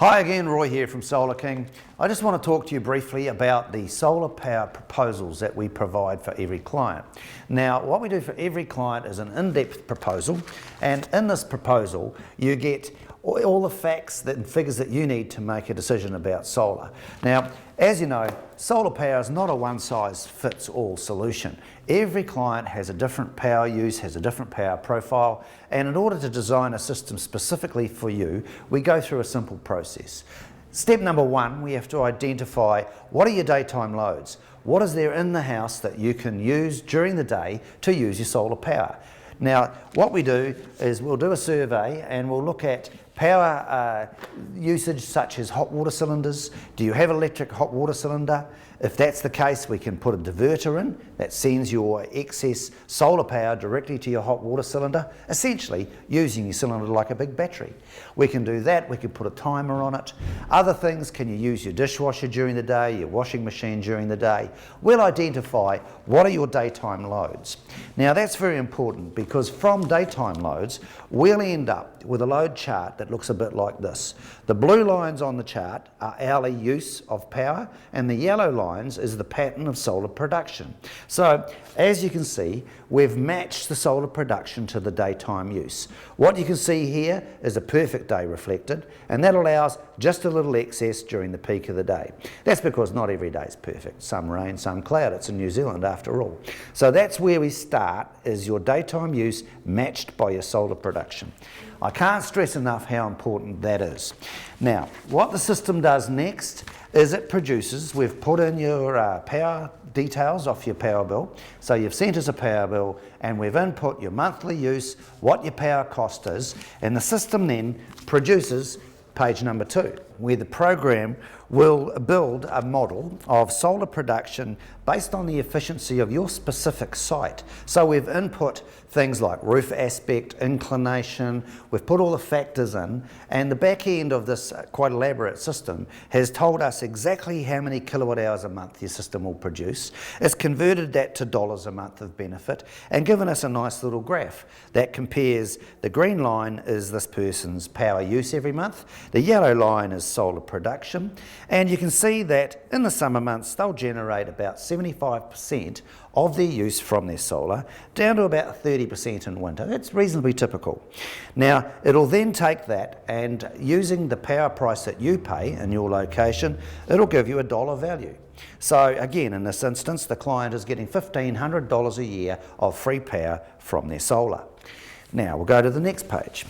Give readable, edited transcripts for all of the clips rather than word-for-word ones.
Hi again, Roy here from SolarKing. I just want to talk to you briefly about the solar power proposals that we provide for every client. Now, what we do for every client is an in-depth proposal, and in this proposal you get all the facts and figures that you need to make a decision about solar. Now, as you know, solar power is not a one-size-fits-all solution. Every client has a different power use, has a different power profile, and in order to design a system specifically for you, we go through a simple process. Step number one, we have to identify what are your daytime loads. What is there in the house that you can use during the day to use your solar power? Now, what we do is we'll do a survey and we'll look at power usage such as hot water cylinders. Do you have an electric hot water cylinder? If that's the case, we can put a diverter in that sends your excess solar power directly to your hot water cylinder, essentially using your cylinder like a big battery. We can do that, we can put a timer on it. Other things, can you use your dishwasher during the day, your washing machine during the day? We'll identify what are your daytime loads. Now that's very important because from daytime loads, we'll end up with a load chart that looks a bit like this. The blue lines on the chart are hourly use of power, and the yellow lines is the pattern of solar production. So as you can see, we've matched the solar production to the daytime use. What you can see here is a perfect day reflected, and that allows just a little excess during the peak of the day. That's because not every day is perfect. Some rain, some cloud. It's in New Zealand after all. So that's where we start, is your daytime use matched by your solar production. I can't stress enough how important that is. Now, what the system does next is it produces, we've put in your power details off your power bill. So you've sent us a power bill and we've input your monthly use, what your power cost is, and the system then produces page number 2, where the program will build a model of solar production based on the efficiency of your specific site. So we've input things like roof aspect, inclination, we've put all the factors in, and the back end of this quite elaborate system has told us exactly how many kilowatt hours a month your system will produce. It's converted that to dollars a month of benefit and given us a nice little graph that compares the green line is this person's power use every month, the yellow line is solar production, and you can see that in the summer months they'll generate about 75% of their use from their solar, down to about 30% in winter. That's reasonably typical. Now, it'll then take that and using the power price that you pay in your location, it'll give you a dollar value. So again, in this instance, the client is getting $1,500 a year of free power from their solar. Now, we'll go to the next page.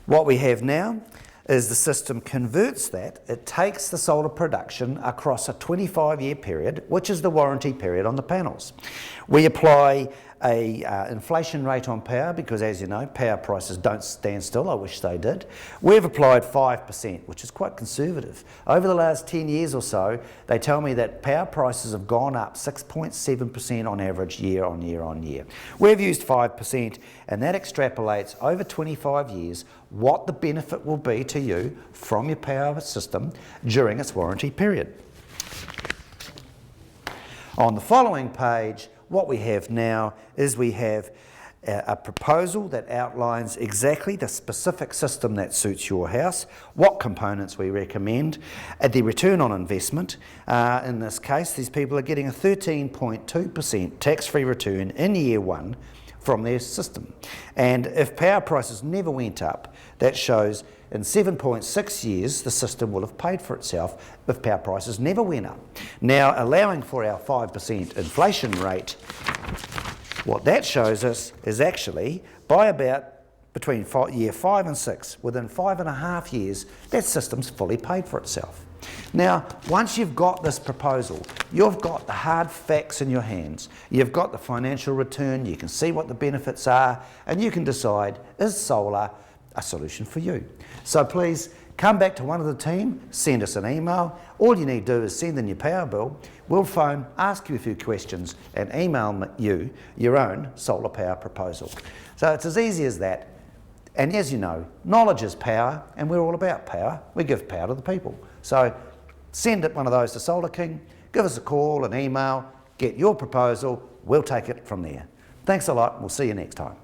What we have now is the system converts that, it takes the solar production across a 25-year period, which is the warranty period on the panels. We apply a inflation rate on power because, as you know, power prices don't stand still. I wish they did. We've applied 5%, which is quite conservative. Over the last 10 years or so, they tell me that power prices have gone up 6.7% on average year on year on year. We've used 5%, and that extrapolates over 25 years what the benefit will be to you from your power system during its warranty period. On the following page, what we have now is we have a proposal that outlines exactly the specific system that suits your house, what components we recommend, the return on investment. In this case, these people are getting a 13.2% tax-free return in year 1 from their system. And if power prices never went up, that shows in 7.6 years the system will have paid for itself if power prices never went up. Now, allowing for our 5% inflation rate, what that shows us is actually by about between year 5 and 6, within 5.5 years, that system's fully paid for itself. Now, once you've got this proposal, you've got the hard facts in your hands, you've got the financial return, you can see what the benefits are, and you can decide, is solar a solution for you? So please come back to one of the team, send us an email. All you need to do is send in your power bill, we'll phone, ask you a few questions, and email you your own solar power proposal. So it's as easy as that. And as you know, knowledge is power, and we're all about power. We give power to the people. So send one of those to SolarKing, give us a call, an email, get your proposal, we'll take it from there. Thanks a lot, we'll see you next time.